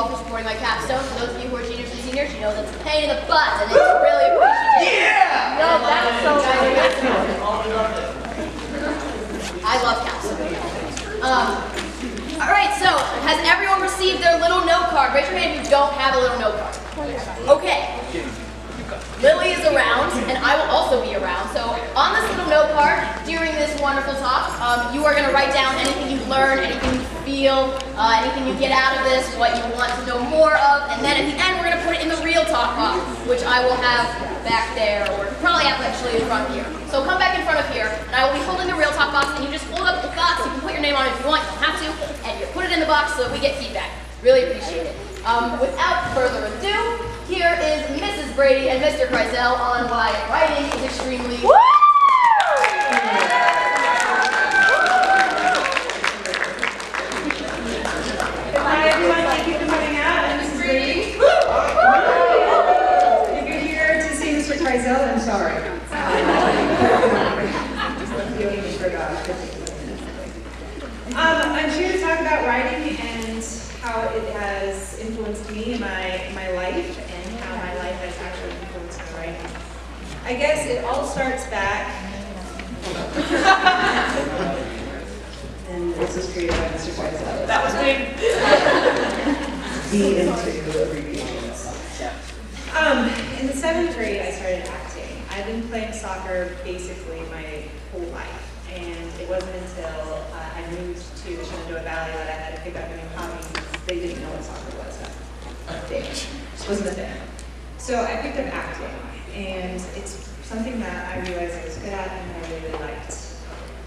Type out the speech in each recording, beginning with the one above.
all for supporting my capstone. For those of you who are juniors and seniors, you know that's a pain in the butt, and it's really appreciated. Yeah! No, that's so nice. I love capstone. All right, so has everyone received their little note card? Raise your hand if you don't have a little note card. Okay. Lily is around, and I will also be around. So on this little note card, during this wonderful talk, you are going to write down anything you've learned, anything you feel, anything you get out of this, what you want to know more of, and then at the end we're going to put it in the real talk box, which I will have back there, or probably actually in front of here. So come back in front of here, and I will be holding the real talk box, and you just hold up the box. You can put your name on it if you want, you don't have to, and you put it in the box so that we get feedback. Really appreciate it. Without further ado, here is Mrs. Brady and Mr. Krizel on why writing is extremely... Woo! Hi everyone, thank you for coming out. I'm Mrs. Brady. If you're here to see Mr. Krizel, I'm sorry. I'm here to talk about writing and how it has influenced me in my life and how my life has actually influenced my writing. I guess it all starts back. And this was created by Mr. Krizel. That was me. D into abbreviations. In the 7th grade, I started acting. I've been playing soccer basically my whole life. And it wasn't until I moved to the Shenandoah Valley that I had to pick up a new hobby because they didn't know what soccer was. It wasn't a thing. So I picked up acting, and it's something that I realized I was good at and I really liked.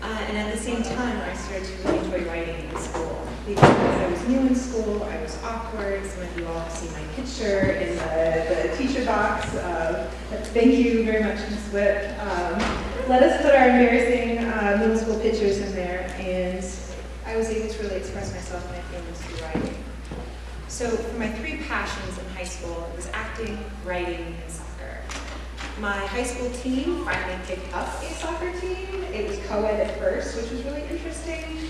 And at the same time, I started to really enjoy writing in school. Because I was new in school, I was awkward. Some of you all have seen my picture in the teacher box. Thank you very much, Ms. Whip. Let us put our embarrassing middle school pictures in there, and I was able to really express myself and my feelings through writing. So for my 3 passions in high school, it was acting, writing, and soccer. My high school team finally picked up a soccer team. It was co-ed at first, which was really interesting.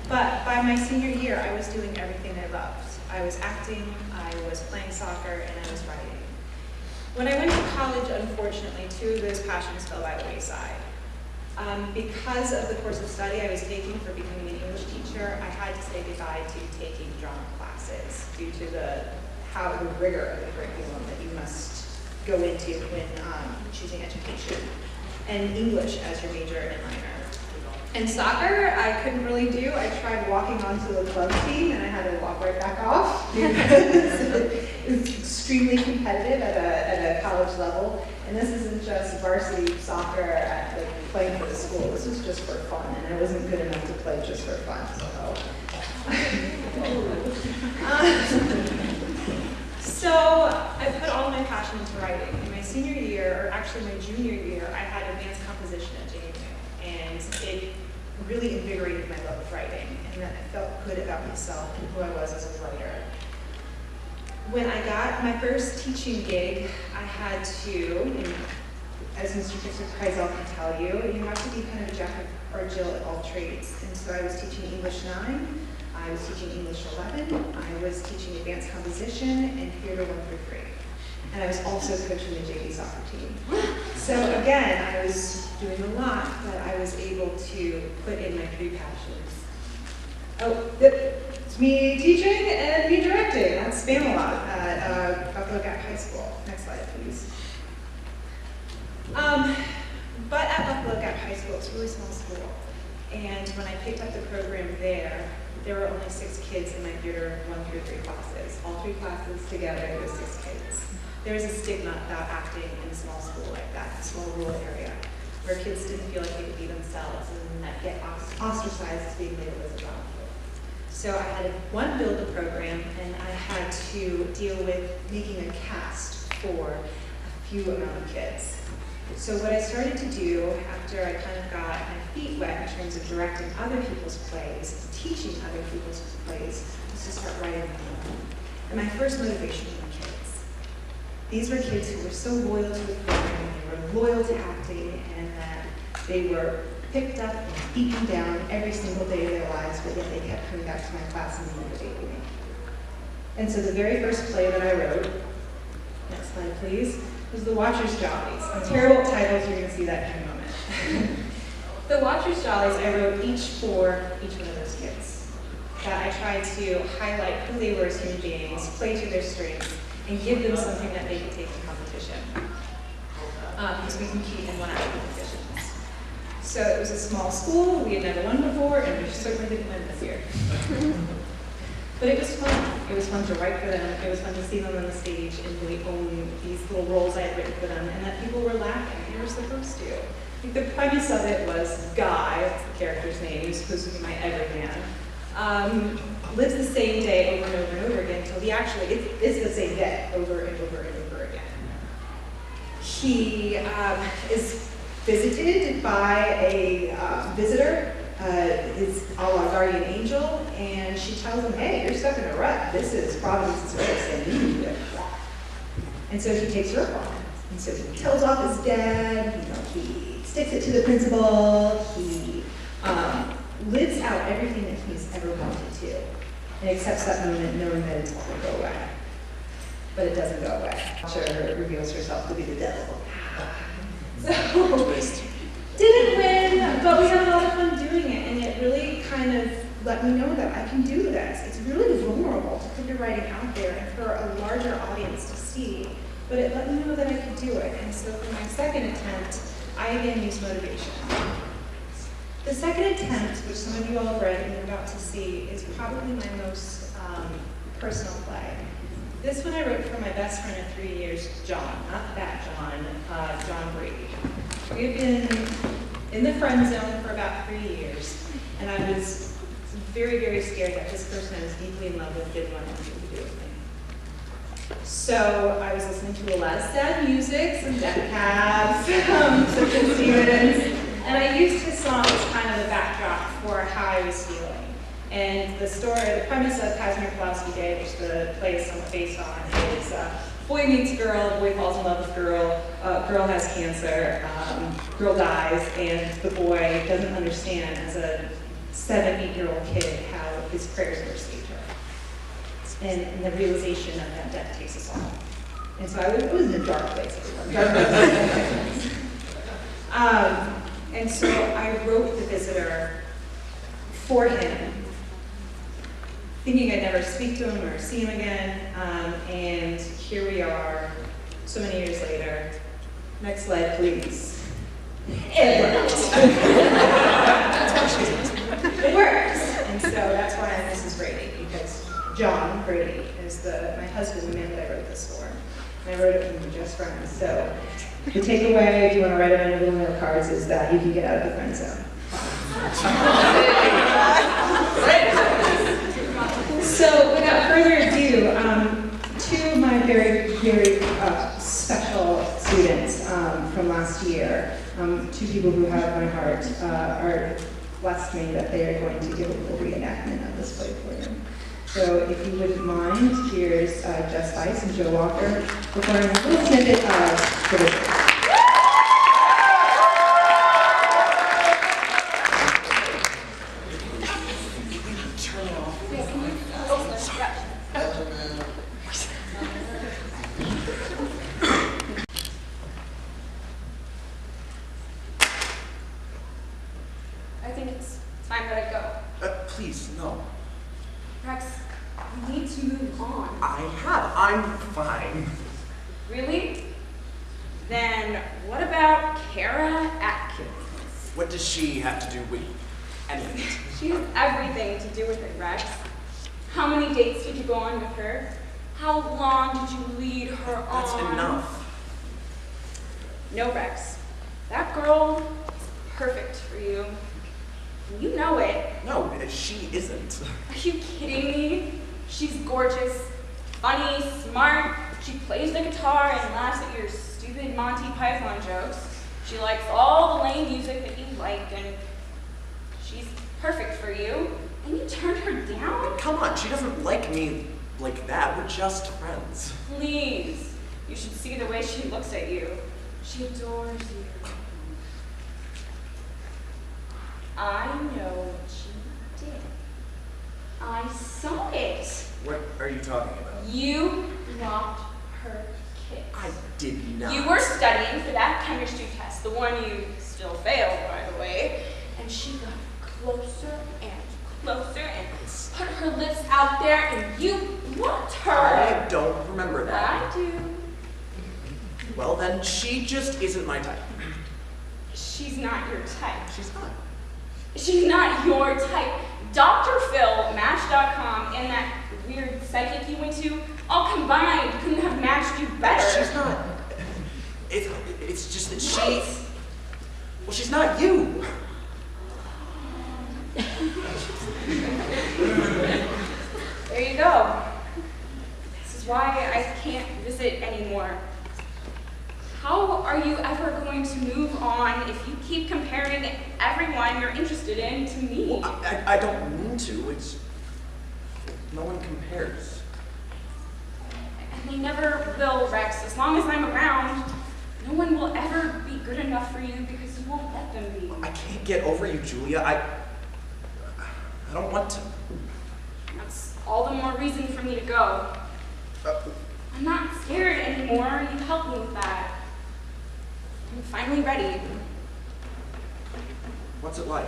But by my senior year, I was doing everything I loved. I was acting, I was playing soccer, and I was writing. When I went to college, unfortunately, 2 of those passions fell by the wayside. Because of the course of study I was taking for becoming an English teacher, I had to say goodbye to taking drama classes due to the rigor of the curriculum that you must go into when choosing education, and English as your major and minor. And soccer, I couldn't really do. I tried walking onto the club team, and I had to walk right back off because it was extremely competitive at a college level. And this isn't just varsity soccer at playing for the school. This was just for fun, and I wasn't good enough to play just for fun. So I put all my passion into writing. In my senior year, or actually my junior year, I had advanced composition at JMU, and it really invigorated my love of writing, and that I felt good about myself and who I was as a writer. When I got my first teaching gig, I had to, and as Mr. Krizel can tell you, you have to be kind of a jack or Jill at all trades. And so I was teaching English 9, I was teaching English 11, I was teaching advanced composition and theater 1 through 3. And I was also coaching the JV soccer team. So again, I was doing a lot, but I was able to put in my 3 passions. Oh, it's me teaching and me directing. That's Spam-A-Lot at Buffalo Gap High School. Next slide, please. But at Buffalo Gap High School, it's a really small school. And when I picked up the program there were only 6 kids in my theater 1 through 3 classes. All 3 classes together, there were 6 kids. There was a stigma about acting in a small school like that, a small rural area, where kids didn't feel like they could be themselves and that get ostracized as being labeled as a drama kid. So I had to build the program, and I had to deal with making a cast for a few amount of kids. So what I started to do after I kind of got my feet wet in terms of directing other people's plays, teaching other people's plays, was to start writing my own. And my first motivation were kids. These were kids who were so loyal to the program, they were loyal to acting, and that they were picked up and beaten down every single day of their lives, but yet they kept coming back to my class and motivating me. And so the very first play that I wrote, next slide please, was The Watcher's Jollies. I'm terrible at titles, you're going to see that in a moment. The Watcher's Jollies I wrote each for each one of those kids. That I tried to highlight who they were as human beings, play to their strengths, and give them something that they could take to competition. Because we compete in one-hour competitions. So it was a small school, we had never won before, and we certainly didn't win this year. But it was fun. It was fun to write for them. It was fun to see them on the stage and really own these little roles I had written for them, and that people were laughing. They were supposed to. I think the premise of it was Guy, that's the character's name, he's supposed to be my everyman, lives the same day over and over and over again until he actually, it's the same day over and over and over again. He is visited by a visitor, his a la guardian angel, and she tells him, hey, you're stuck in a rut. This is Providence's grace, and you need to. And so he takes her up on it. And so he tells off his dad, he sticks it to the principal, he lives out everything that he's ever wanted to, and accepts that moment knowing that it's all going to go away. But it doesn't go away. Watcher reveals herself to be the devil. So, didn't win, but we had a lot of fun doing it, and it really kind of let me know that I can do this. It's really vulnerable to put your writing out there and for a larger audience to see, but it let me know that I could do it. And so for my second attempt, I again used motivation. The second attempt, which some of you all have read and you're about to see, is probably my most personal play. This one I wrote for my best friend of 3 years, John, not that John, John Brady. We had been in the friend zone for about 3 years, and I was very, very scared that this person I was deeply in love with didn't want anything to do with me. So I was listening to a lot of sad music, some Death Cabs, some Stevens, and I used his song as kind of the backdrop for how I was feeling. And the story, the premise of Kazimierz Pulaski Day, which the play is somewhat based on, is boy meets girl, boy falls in love with girl, girl has cancer, girl dies, and the boy doesn't understand as a 7, 8-year-old kid how his prayers were saved her. And the realization of that death takes us all. And so it was in a dark place, and so I wrote The Visitor for him, thinking I'd never speak to him or see him again, and here we are, so many years later. Next slide, please. It works. It works, and so that's why I'm Mrs. Brady, because John Brady is my husband, the man that I wrote this for, and I wrote it when we were just friends. So the takeaway, if you want to write it on your little note cards, is that you can get out of the friend zone. So without further ado, two of my very, very special students from last year, two people who have my heart, are blessed me that they are going to give a little reenactment of this play for them. So if you wouldn't mind, here's Jess Weiss and Joe Walker performing a little snippet of The Visitor. I think it's time that I go. Please, no. Rex, we need to move on. I'm fine. Really? Then what about Kara Atkins? What does she have to do with anything? She has everything to do with it, Rex. How many dates did you go on with her? How long did you lead her on? That's enough. No, Rex. That girl is perfect for you. And you know it. No, she isn't. Are you kidding me? She's gorgeous, funny, smart. She plays the guitar and laughs at your stupid Monty Python jokes. She likes all the lame music that you like, and she's perfect for you. And you turned her down? Come on, she doesn't like me like that. We're just friends. Please. You should see the way she looks at you. She adores you. I know what you did. I saw it. What are are you talking about? You knocked her kiss. I did not. You were studying for that chemistry test, the one you still failed, by the way, and she got closer and put her lips out there, and you blocked her. I don't remember that. I do. Well, then she just isn't my type. She's not your type. She's not. She's not your type. Dr. Phil, Match.com, and that weird psychic you went to, all combined couldn't have matched you better. She's not. It's just that she. Well, she's not you. There you go. This is why I can't visit anymore. How are you ever going to move on if you keep comparing everyone you're interested in to me? Well, I don't mean to. It's. No one compares. And they never will, Rex. As long as I'm around, no one will ever be good enough for you because you won't let them be. I can't get over you, Julia. I don't want to. That's all the more reason for me to go. I'm not scared anymore. You helped me with that. I'm finally ready. What's it like?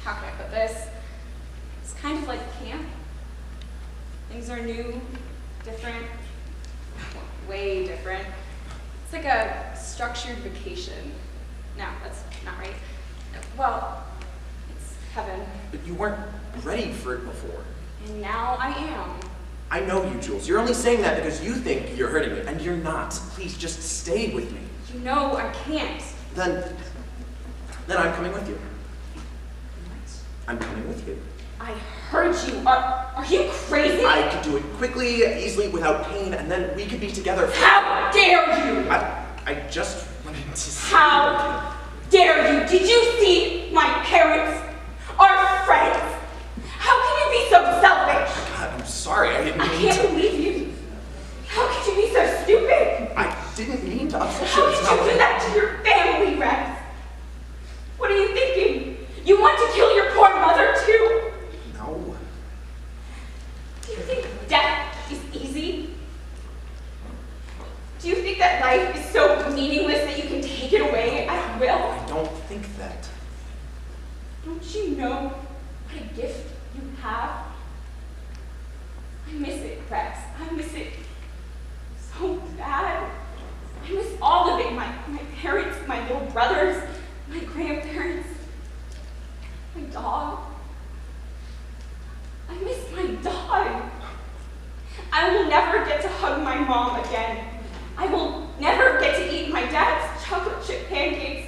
How can I put this? It's kind of like camp. Things are new, different, way different. It's like a structured vacation. No, that's not right. Well, it's heaven. But you weren't ready for it before. And now I am. I know you, Jules. You're only saying that because you think you're hurting me, and you're not. Please, just stay with me. You know I can't. Then I'm coming with you. I'm coming with you. I heard you. Are you crazy? I could do it quickly, easily, without pain, and then we could be together. How dare you? I just wanted to see. How dare you? Did you see my parents? Our friends? How can you be so selfish? God, I'm sorry. I didn't I mean can't to. believe you. How could you be so stupid? I didn't mean to upset you. How It's could not you do like- that to your family, Rex? What are you thinking? You want to kill your poor mother too? No. Do you think death is easy? Do you think that life is so meaningless that you can take it away at will? I don't think that. Don't you know what a gift you have? I miss it, Rex. I miss it so bad. I miss all of it. My parents, my little brothers, my grandparents, my dog. I miss my dog. I will never get to hug my mom again. I will never get to eat my dad's chocolate chip pancakes.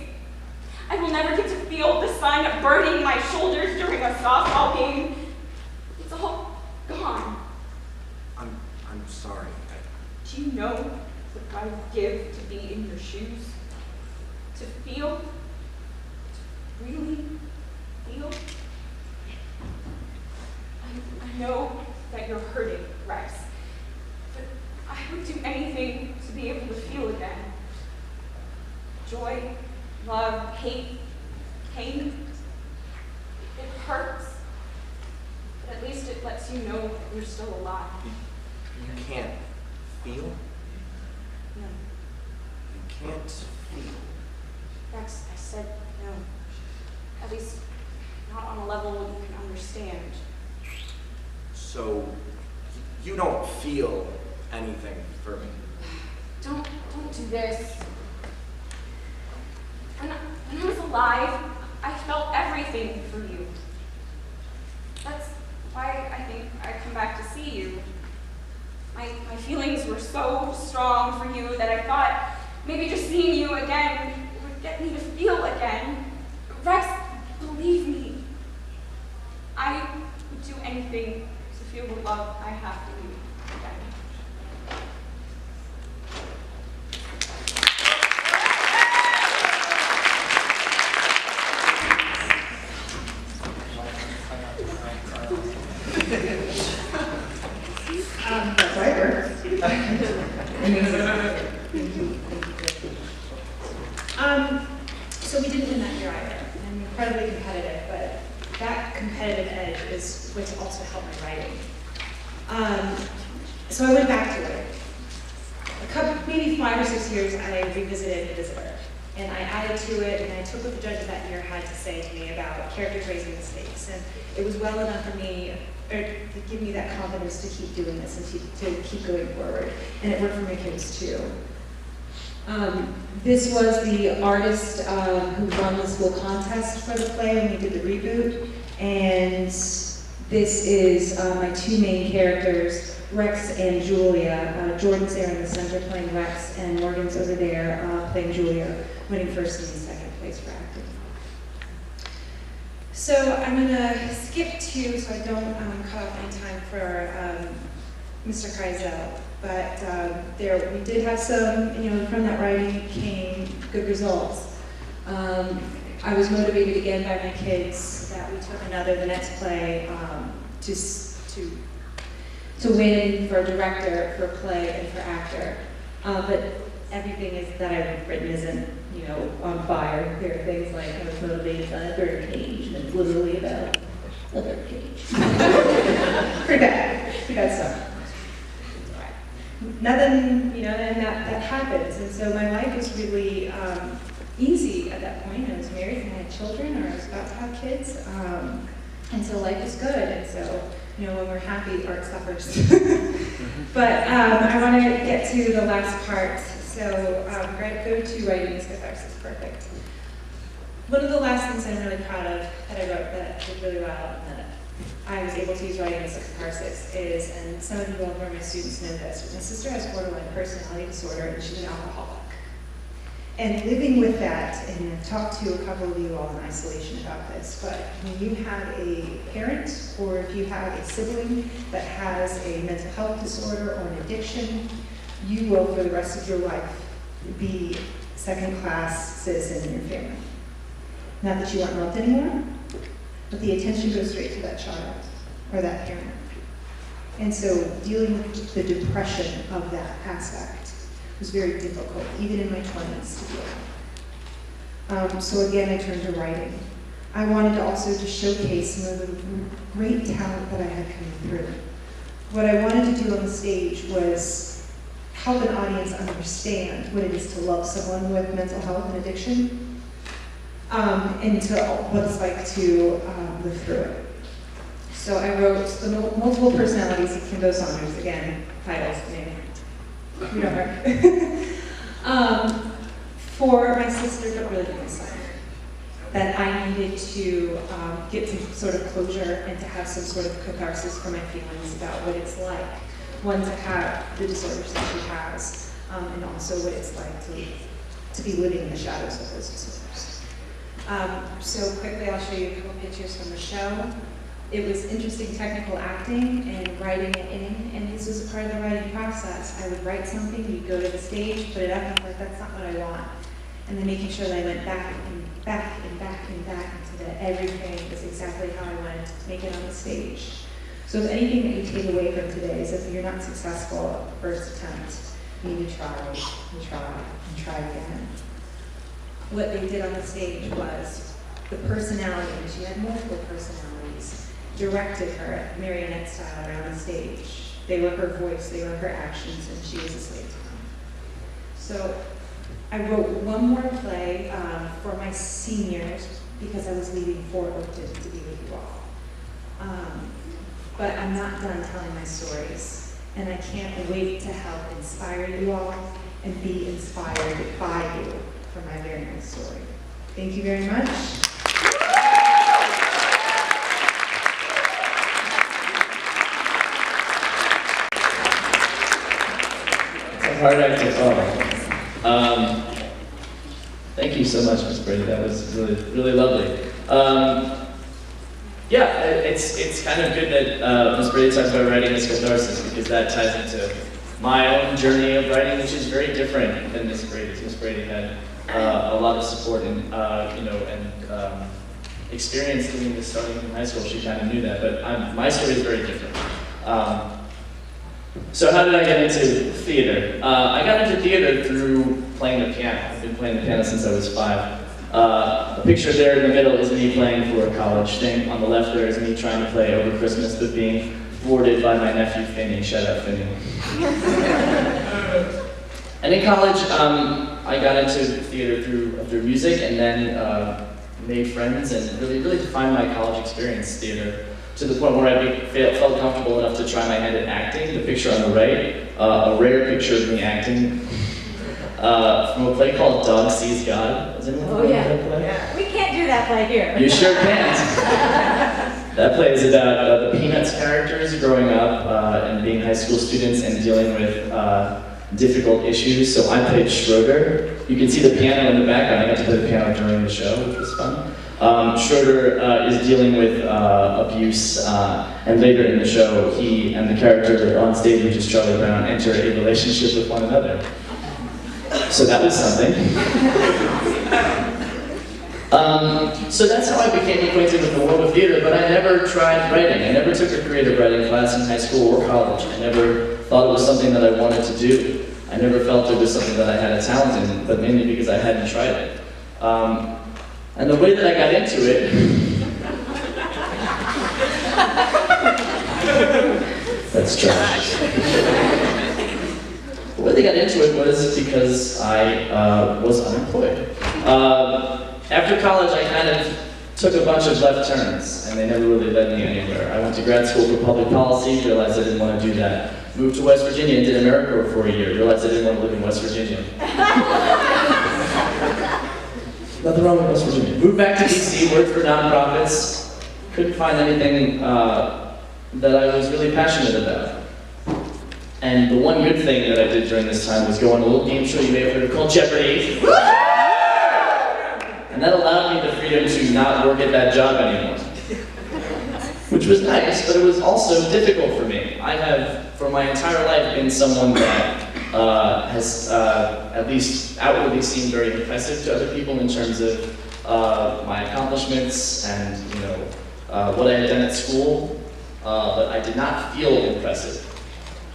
I will never get to feel the sun burning my shoulders during a softball game. It's all gone. I'm sorry. Do you know what I would give to be in your shoes? To feel? To really feel? I know that you're hurting, Rex. But I would do anything to be able to feel again. Joy, love, hate, pain. It hurts. But at least it lets you know that you're still alive. You can't feel? No. You can't feel. Rex, I said no. At least not on a level you can understand. So, you don't feel anything for me? Don't do this. When I was alive, I felt everything for you. That's why I think I come back to see you. My feelings were so strong for you that I thought maybe just seeing you again would get me to feel again. Rex, believe me. I would do anything to feel the love I have for you again. That's right, Bert. So we didn't win that year either. I'm incredibly competitive, but that that competitive edge is what's also helped my writing. So I went back to it. Maybe 5 or 6 years, I revisited The Visitor. And I added to it, and I took what the judges that year had to say to me about characters raising mistakes. And it was well enough for me, or to give me that confidence to keep doing this and to keep going forward. And it worked for my kids too. This was the artist who won the school contest for the play when we did the reboot. And this is my 2 main characters, Rex and Julia. Jordan's there in the center playing Rex, and Morgan's over there playing Julia, winning first and second place for acting. So I'm gonna skip 2 so I don't cut off any time for Mr. Krizel. But we did have some, from that writing came good results. I was motivated again by my kids that we took the next play, to win for director, for play, and for actor. But everything that I've written isn't, on fire. There are things like I was motivated by a bird cage, and it's literally about a bird cage. Pretty bad stuff. Nothing, and that happens. And so my life was really easy at that point. I was married and I had children, or I was about to have kids. And so life was good. And so, when we're happy, art suffers. But I want to get to the last part. So go to writing is catharsis. Perfect. One of the last things I'm really proud of that I wrote that did really well, and that I was able to use writing as a catharsis is, and some of you who are my students know this, my sister has borderline personality disorder and she's an alcoholic. And living with that, and I've talked to a couple of you all in isolation about this, but when you have a parent or if you have a sibling that has a mental health disorder or an addiction, you will for the rest of your life be second-class citizen in your family. Not that you aren't loved anymore, but the attention goes straight to that child or that parent. And so dealing with the depression of that aspect was very difficult, even in my 20s to deal with. So again, I turned to writing. I wanted to also just showcase some of the great talent that I had coming through. What I wanted to do on the stage was help an audience understand what it is to love someone with mental health and addiction, and to what it's like to live through it. So I wrote the multiple personalities of Kimbo Saunders, again, titles, maybe. We don't know. For my sister, but really for myself. That I needed to get some sort of closure and to have some sort of catharsis for my feelings about what it's like, one, to have the disorders that she has, and also what it's like to be living in the shadows of those disorders. So quickly, I'll show you a couple pictures from the show. It was interesting technical acting and writing it in, and this was a part of the writing process. I would write something, we'd go to the stage, put it up, and I'm like, that's not what I want. And then making sure that I went back and back and back and back until that everything was exactly how I wanted to make it on the stage. So if anything that you take away from today is if you're not successful at the first attempt, you need to try and try and try again. What they did on the stage was the personality, and she had multiple personalities, directed her marionette style around the stage. They were her voice, they were her actions, and she was a slave to them. So I wrote one more play for my seniors because I was leaving for Oakton to be with you all. But I'm not done telling my stories, and I can't wait to help inspire you all and be inspired by you for my very next story. Thank you very much. Hard act to follow. Thank you so much, Ms. Brady. That was really, really lovely. Yeah, it's kind of good that Ms. Brady talks about writing as catharsis, because that ties into my own journey of writing, which is very different than Ms. Brady's. Ms. Brady had a lot of support and experience doing this starting in high school. She kind of knew that, but my story is very different. So how did I get into theater? I got into theater through playing the piano. I've been playing the piano since I was 5. The picture there in the middle is me playing for a college thing. On the left there is me trying to play over Christmas, but being thwarted by my nephew Finney. Shout out Finney. And in college, I got into theater through music, and then made friends and really defined my college experience, theater, to the point where I felt comfortable enough to try my hand at acting. The picture on the right, a rare picture of me acting, from a play called Dog Sees God. Has anyone heard of that play? Yeah. We can't do that play here. You sure can't. That play is about the Peanuts characters growing up and being high school students and dealing with difficult issues. So I played Schroeder. You can see the piano in the background. I got to play the piano during the show, which was fun. Schroeder is dealing with abuse, and later in the show, he and the character on stage, which is Charlie Brown, enter a relationship with one another. So that was something. So that's how I became acquainted with the world of theater, but I never tried writing. I never took a creative writing class in high school or college. I never thought it was something that I wanted to do. I never felt it was something that I had a talent in, but mainly because I hadn't tried it. And the way that I got into it, that's trash. The way they got into it was because I was unemployed. After college, I kind of took a bunch of left turns, and they never really led me anywhere. I went to grad school for public policy, realized I didn't want to do that. Moved to West Virginia and did AmeriCorps for a year, realized I didn't want to live in West Virginia. Nothing wrong with West Virginia. Moved back to DC, worked for nonprofits, couldn't find anything that I was really passionate about. And the one good thing that I did during this time was go on a little game show you may have heard of called Jeopardy! And that allowed me the freedom to not work at that job anymore. Which was nice, but it was also difficult for me. I have, for my entire life, been someone that has at least outwardly seemed very impressive to other people in terms of my accomplishments and what I had done at school, but I did not feel impressive.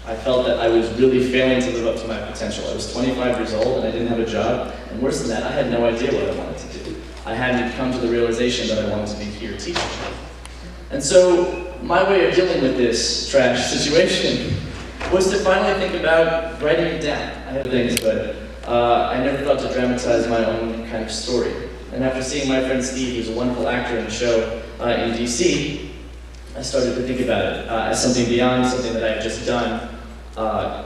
I felt that I was really failing to live up to my potential. I was 25 years old and I didn't have a job, and worse than that, I had no idea what I wanted to do. I hadn't come to the realization that I wanted to be here teaching. And so my way of dealing with this trash situation was to finally think about writing it down. I had things, but I never thought to dramatize my own kind of story. And after seeing my friend Steve, who's a wonderful actor in the show in DC, I started to think about it as something beyond something that I had just done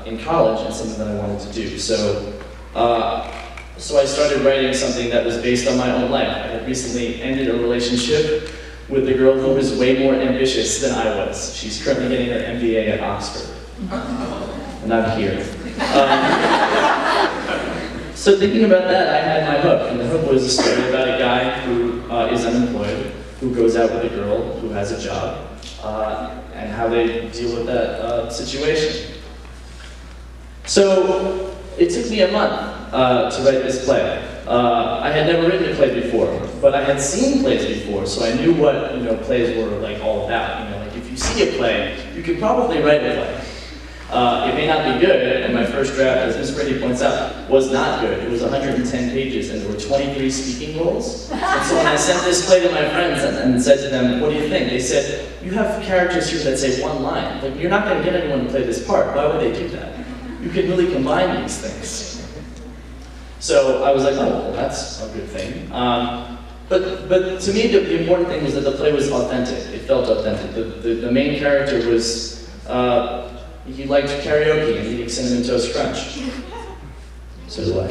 in college and something that I wanted to do. So I started writing something that was based on my own life. I had recently ended a relationship with a girl who was way more ambitious than I was. She's currently getting her MBA at Oxford. And I'm here. So thinking about that, I had my hook. And the hook was a story about a guy who is unemployed, who goes out with a girl who has a job, and how they deal with that situation. So it took me a month to write this play. I had never written a play before, but I had seen plays before, so I knew what plays were like all about. Like if you see a play, you could probably write a play. It may not be good, and my first draft, as Miss Brady points out, was not good. It was 110 pages, and there were 23 speaking roles. And so when I sent this play to my friends and said to them, "What do you think?" They said, "You have characters here that say one line. Like you're not going to get anyone to play this part. Why would they do that? You can really combine these things." So I was like, "Oh, well, that's a good thing." But to me, the important thing was that the play was authentic. It felt authentic. The main character was. He liked karaoke and eating Cinnamon Toast Crunch. So do I.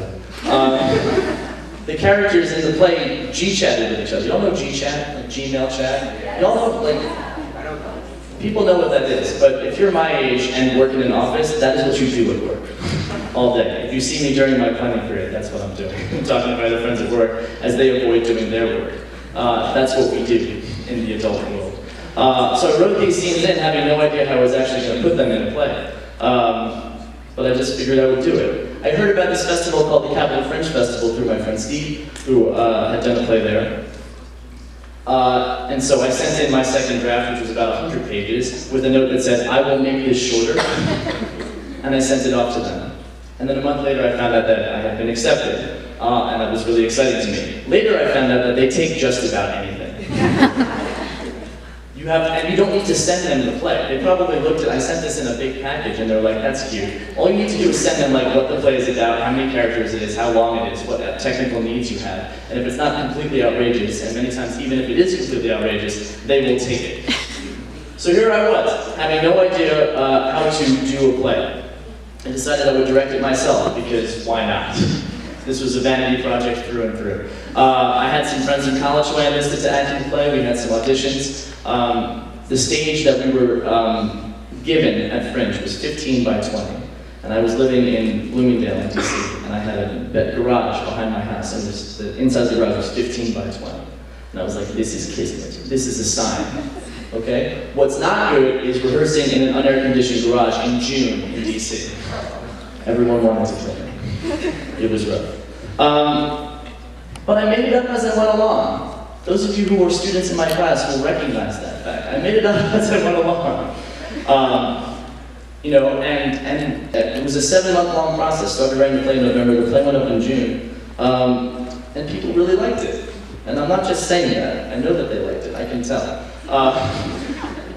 The characters in the play G-chatted with each other. You all know G-chat? Like Gmail chat? You all know, like, people know what that is. But if you're my age and work in an office, that is what you do at work. All day. If you see me during my planning period, that's what I'm doing. I'm talking to my other friends at work as they avoid doing their work. That's what we do in the adult world. So I wrote these scenes in having no idea how I was actually going to put them in a play. But I just figured I would do it. I heard about this festival called the Capital Fringe Festival through my friend Steve, who had done a play there. And so I sent in my second draft, which was about 100 pages, with a note that said, "I will make this shorter." And I sent it off to them. And then a month later I found out that I had been accepted. and that was really exciting to me. Later I found out that they take just about anything. And you don't need to send them the play. They probably looked at, I sent this in a big package, and they're like, that's cute. All you need to do is send them like what the play is about, how many characters it is, how long it is, what technical needs you have. And if it's not completely outrageous, and many times even if it is completely outrageous, they will take it. So here I was, having no idea how to do a play. I decided I would direct it myself, because why not? This was a vanity project through and through. I had some friends in college who I enlisted to act in the play. We had some auditions. The stage that we were given at Fringe was 15 by 20. And I was living in Bloomingdale in DC, and I had a garage behind my house, and the inside the garage was 15 by 20. And I was like, this is kismet. This is a sign. Okay? What's not good is rehearsing in an unair-conditioned garage in June in DC. Everyone wanted to kill me. It was rough. But I made it up as I went along. Those of you who were students in my class will recognize that fact. I made it up as I went along. And it was a 7-month-long process. Started writing the play in November, the play went up in June, and people really liked it. And I'm not just saying that. I know that they liked it, I can tell.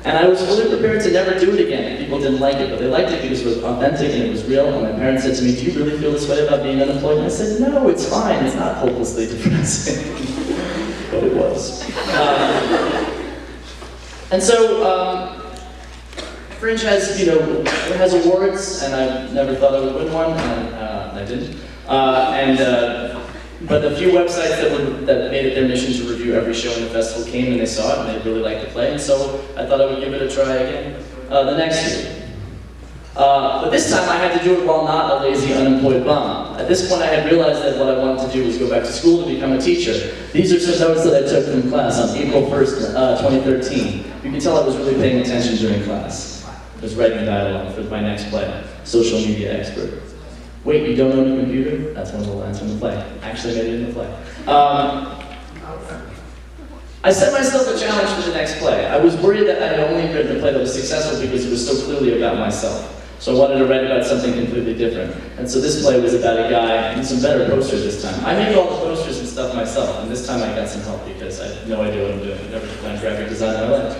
And I was fully prepared to never do it again if people didn't like it, but they liked it because it was authentic and it was real, and my parents said to me, do you really feel this way about being unemployed? And I said, no, it's fine, it's not hopelessly depressing. But it was. And so, Fringe has, it has awards, and I never thought I would win one, and I didn't. But the few websites that made it their mission to review every show in the festival came and they saw it and they really liked the play, and so I thought I would give it a try again the next year. But this time I had to do it while not a lazy, unemployed bum. At this point I had realized that what I wanted to do was go back to school to become a teacher. These are some notes that I took from class on April 1st, 2013. You can tell I was really paying attention during class. I was writing a dialogue for my next play, Social Media Expert. Wait, you don't own a computer? That's one of the lines from the play. I actually made it in the play. I set myself a challenge for the next play. I was worried that I had only written a play that was successful because it was so clearly about myself. So I wanted to write about something completely different. And so this play was about a guy, and some better posters this time. I made all the posters and stuff myself, and this time I got some help because I had no idea what I'm doing. I've never done graphic design in my life.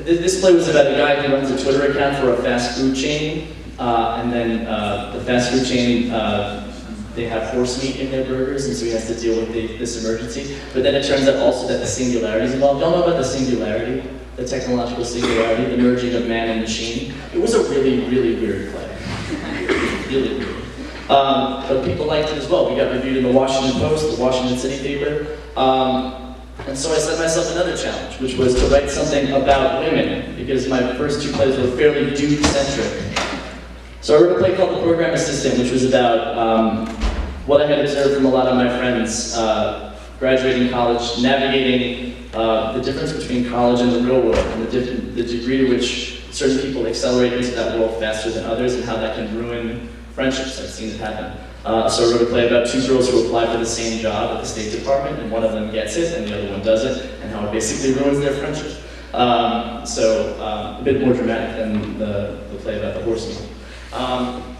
This play was about a guy who runs a Twitter account for a fast food chain, and then the fast food chain, they have horse meat in their burgers, and so he has to deal with this emergency. But then it turns out also that the singularity is involved. Y'all know about the singularity? The technological singularity, the merging of man and machine? It was a really, really weird play. Really weird. But people liked it as well. We got reviewed in the Washington Post, the Washington City paper. And so I set myself another challenge, which was to write something about women, because my first two plays were fairly dude-centric. So I wrote a play called The Program Assistant, which was about what I had observed from a lot of my friends graduating college, navigating the difference between college and the real world, and the degree to which certain people accelerate into that world faster than others, and how that can ruin friendships. I've seen it happen. So I wrote a play about two girls who apply for the same job at the State Department, and one of them gets it, and the other one doesn't, and how it basically ruins their friendship. A bit more dramatic than the play about the horse meat.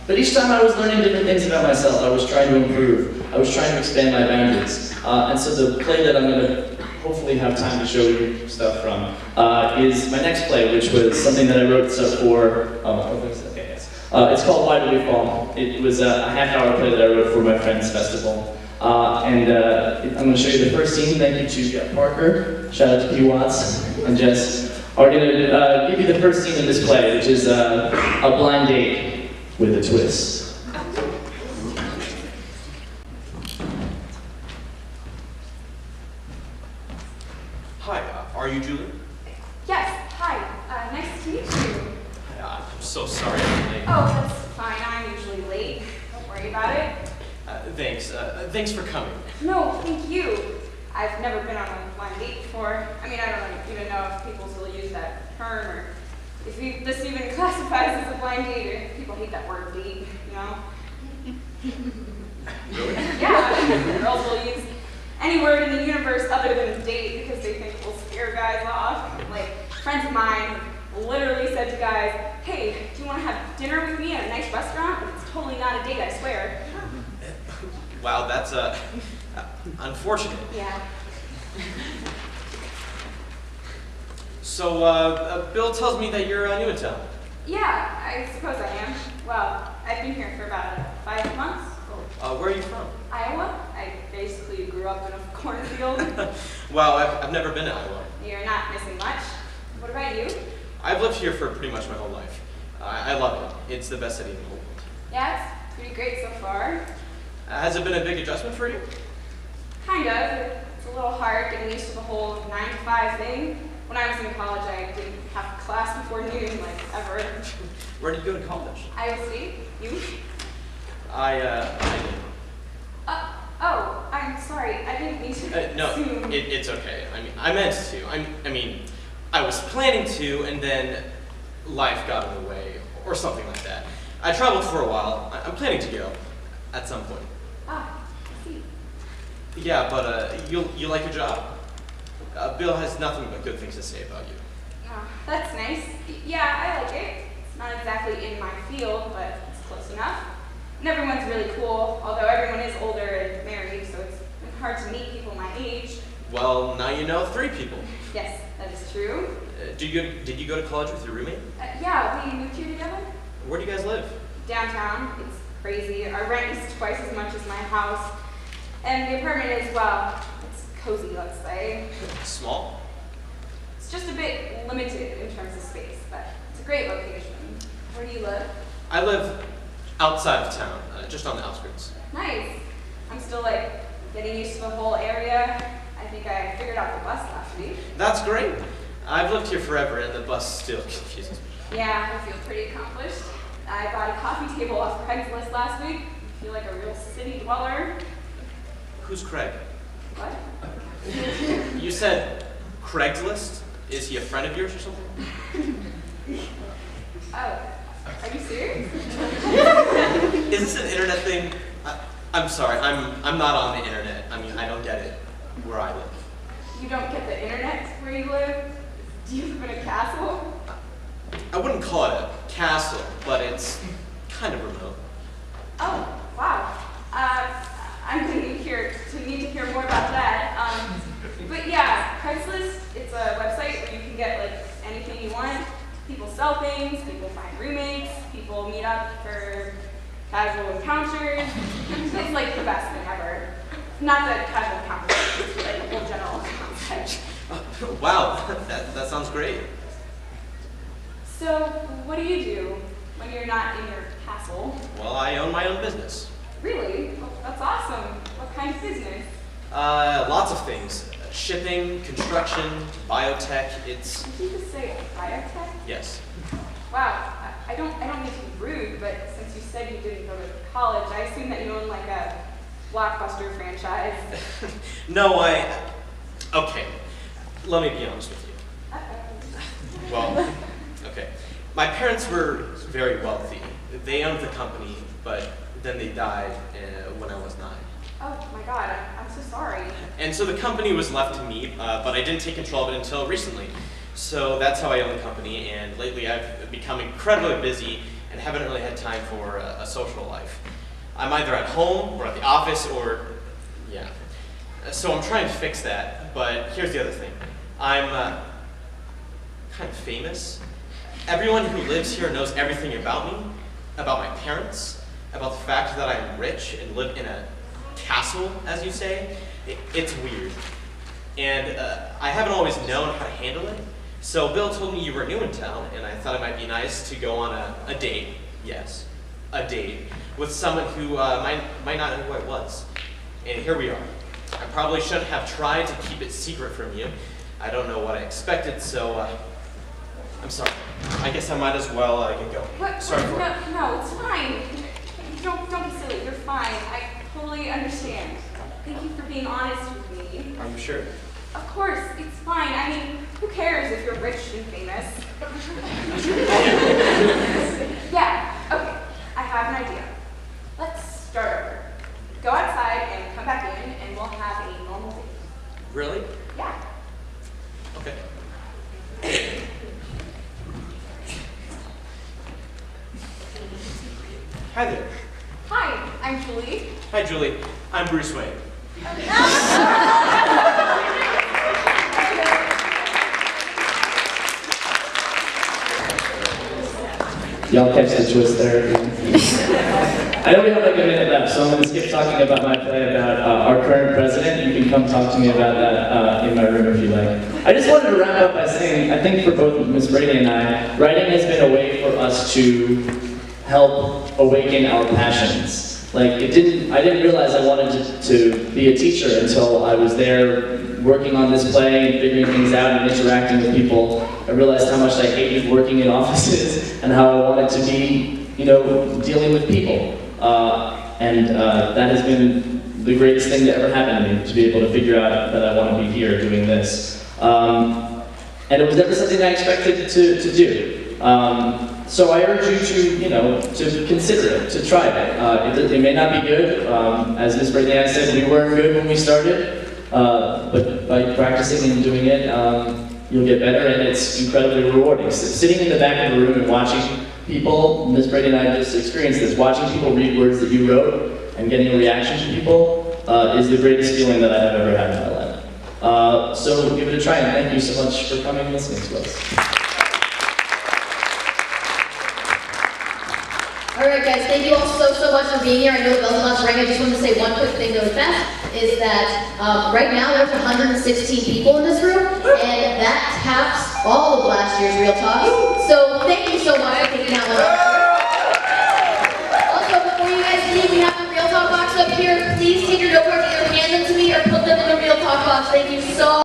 But each time I was learning different things about myself. I was trying to improve. I was trying to expand my boundaries. And so the play that I'm going to hopefully have time to show you stuff from is my next play, which was something that I wrote for, it's called Why Do We Fall? It was a half-hour play that I wrote for my friend's festival. I'm going to show you the first scene. Thank you to Jeff Parker, shout out to P. Watts and Jess. Are going to give you the first scene of this play, which is a blind date with a twist. Hi, are you Julie? Yes, hi. Nice to meet you. I'm so sorry I'm late. Oh, that's fine. I'm usually late. Don't worry about it. Thanks. Thanks for coming. No, thank you. I've never been on a blind date before. I mean, I don't even know if people still use that term, or if this even classifies as a blind date, or people hate that word date, you know? Really? Yeah, girls will use any word in the universe other than date because they think it will scare guys off. Like, friends of mine literally said to guys, hey, do you want to have dinner with me at a nice restaurant? But it's totally not a date, I swear. Wow, that's unfortunate. Yeah. So, Bill tells me that you're new in town. Yeah, I suppose I am. Well, I've been here for about 5 months. Where are you from? Iowa. I basically grew up in a cornfield. Wow, I've never been to Iowa. You're not missing much. What about you? I've lived here for pretty much my whole life. I love it. It's the best city in the whole world. Yeah, it's pretty great so far. Has it been a big adjustment for you? Kind of. It's a little hard getting used to the whole 9 to 5 thing. When I was in college, I didn't have class before noon, like, ever. Where did you go to college? Iowa State? You? I did. Oh, I'm sorry. I didn't mean to No, assume. it's okay. I meant to. I was planning to, and then life got in the way, or something like that. I traveled for a while. I'm planning to go, at some point. Ah, I see. Yeah, but you like your job. Bill has nothing but good things to say about you. Oh, that's nice. Yeah, I like it. It's not exactly in my field, but it's close enough. And everyone's really cool, although everyone is older and married, so it's been hard to meet people my age. Well, now you know 3 people. Yes, that is true. Did you go to college with your roommate? Yeah, we moved here together. Where do you guys live? Downtown. It's crazy. Our rent is twice as much as my house. And the apartment is, well, it's cozy, let's say. Small? It's just a bit limited in terms of space, but it's a great location. Where do you live? I live outside of town, just on the outskirts. Nice. I'm still, like, getting used to the whole area. I think I figured out the bus last week. That's great. I've lived here forever, and the bus still confuses me. Yeah, I feel pretty accomplished. I bought a coffee table off Craigslist last week. I feel like a real city dweller. Who's Craig? What? You said Craigslist? Is he a friend of yours or something? Oh, are you serious? Is this an internet thing? I'm sorry, I'm not on the internet. I don't get it where I live. You don't get the internet where you live? Do you live in a castle? I wouldn't call it a castle, but it's kind of remote. Oh, wow. I'm going to need to hear more about that. But yeah, Craigslist, it's a website where you can get like anything you want. People sell things, people find roommates, people meet up for casual encounters. It's like the best thing ever. Not that casual encounters, it's like a whole general concept. Wow, that sounds great. So, what do you do when you're not in your castle? Well, I own my own business. Really? Well, that's awesome. What kind of business? Lots of things. Shipping, construction, biotech, it's... Did you just say biotech? Yes. Wow, I don't mean to be rude, but since you said you didn't go to college, I assume that you own like a blockbuster franchise. No, okay, let me be honest with you. Well, okay. My parents were very wealthy. They owned the company, but then they died when I was 9. Oh my God, I'm so sorry. And so the company was left to me, but I didn't take control of it until recently. So that's how I own the company, and lately I've become incredibly busy and haven't really had time for a social life. I'm either at home or at the office or, yeah. So I'm trying to fix that, but here's the other thing. I'm kind of famous. Everyone who lives here knows everything about me, about my parents, about the fact that I'm rich and live in a castle, as you say. It's weird. And I haven't always known how to handle it. So Bill told me you were new in town, and I thought it might be nice to go on a date, yes, a date, with someone who might not know who I was. And here we are. I probably shouldn't have tried to keep it secret from you. I don't know what I expected, so I'm sorry. I guess I might as well get going. What? Sorry for it. No, it's fine. Don't be silly. You're fine. I totally understand. Thank you for being honest with me. Are you sure? Of course, it's fine. I mean, who cares if you're rich and famous? Yeah, okay. I have an idea. Let's start over. Go outside and come back in, and we'll have a normal date. Really? Yeah. Okay. Hi there. I'm Julie. Hi, Julie. I'm Bruce Wayne. Y'all catch the twist there? I only have like a minute left, so I'm going to skip talking about my play about our current president. You can come talk to me about that in my room if you like. I just wanted to wrap up by saying, I think for both Ms. Brady and I, writing has been a way for us to help awaken our passions. Like, I didn't realize I wanted to be a teacher until I was there working on this play and figuring things out and interacting with people. I realized how much I hated working in offices and how I wanted to be, dealing with people. That has been the greatest thing that ever happened to me, to be able to figure out that I want to be here doing this. And it was never something I expected to do. So I urge you to consider it, to try it. It may not be good. As Ms. Brady and I said, we weren't good when we started. But by practicing and doing it, you'll get better, and it's incredibly rewarding. Sitting in the back of the room and watching people, Ms. Brady and I just experienced this, watching people read words that you wrote and getting a reaction from people is the greatest feeling that I have ever had in my life. So give it a try, and thank you so much for coming and listening to us. All right, guys, thank you all so much for being here. I know the bell's about to ring. I just wanted to say one quick thing really fast, is that right now there's 116 people in this room, and that taps all of last year's Real Talk. So thank you so much for taking that one up. Also, before you guys leave, we have the Real Talk box up here. Please take your notepads, either hand them to me or put them in the Real Talk box. Thank you so much.